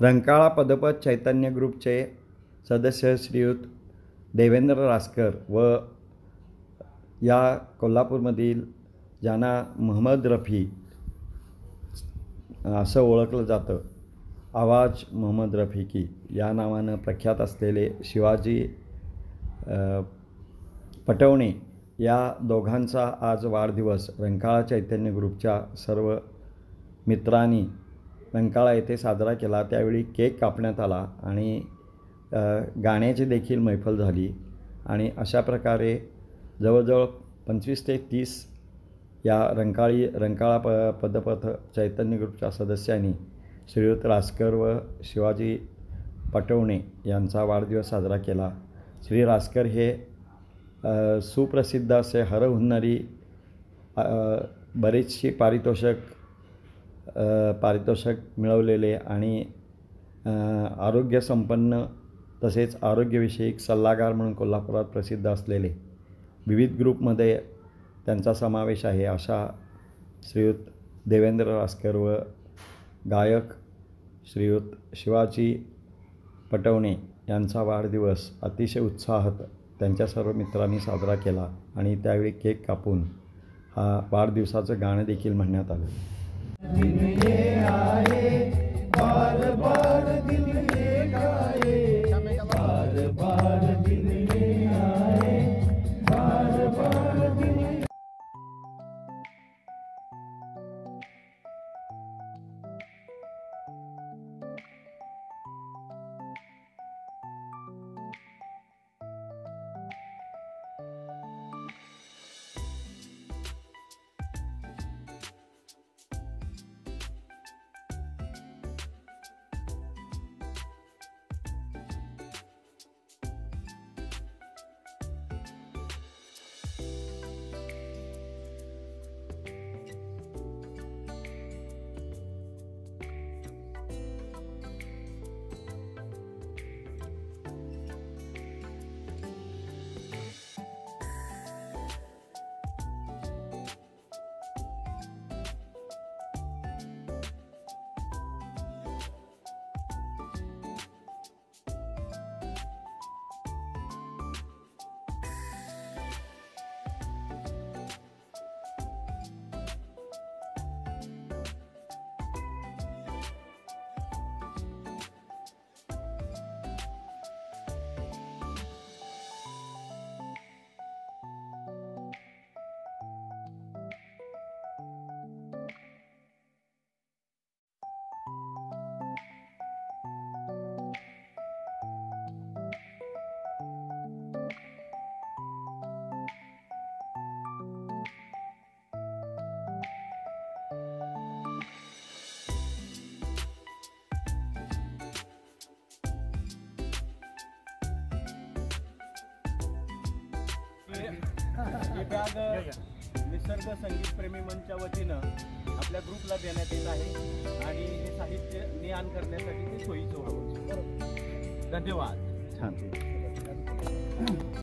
रंकाळा पदपथ चैतन्य ग्रुपचे सदस्य श्रीयुत देवेंद्र रासकर व या कोल्हापूरमधील ज्यांना महम्मद रफी असं ओळखलं जातं, आवाज महम्मद रफिकी या नावानं प्रख्यात असलेले शिवाजी पटवणे या दोघांचा आज वाढदिवस रंकाळा चैतन्य ग्रुपच्या सर्व मित्रांनी रंकाळा येथे साजरा केला। त्यावेळी केक कापण्यात आला आणि गाण्याची देखील मैफल झाली आणि अशा प्रकारे जवळजवळ 25 ते 30 या रंकाळा पदपथ चैतन्य ग्रुपच्या सदस्यांनी श्रीयुत रासकर व शिवाजी पटवणे यांचा वाढदिवस साजरा केला। श्री रासकर हे सुप्रसिद्ध असे हरहुन्नरी बरेचशी पारितोषक मिळवलेले आणि आरोग्यसंपन्न तसेच आरोग्यविषयक सल्लागार म्हणून कोल्हापुरात प्रसिद्ध असलेले विविध ग्रुपमध्ये त्यांचा समावेश आहे अशा श्रीयुत देवेंद्र रासकर व गायक श्रीयुत शिवाजी पटवणे यांचा वाढदिवस अतिशय उत्साहात त्यांच्या सर्व मित्रांनी साजरा केला आणि त्यावेळी केक कापून हा वाढदिवसाचं गाणं देखील म्हणण्यात आलं। ही बॅग निसर्ग संगीत प्रेमी मंचच्या वतीनं आपल्या ग्रुपला देण्यात येत आहे आणि हे साहित्य ने-आण करण्यासाठी ते सोयीचं व्हावं। धन्यवाद। छान।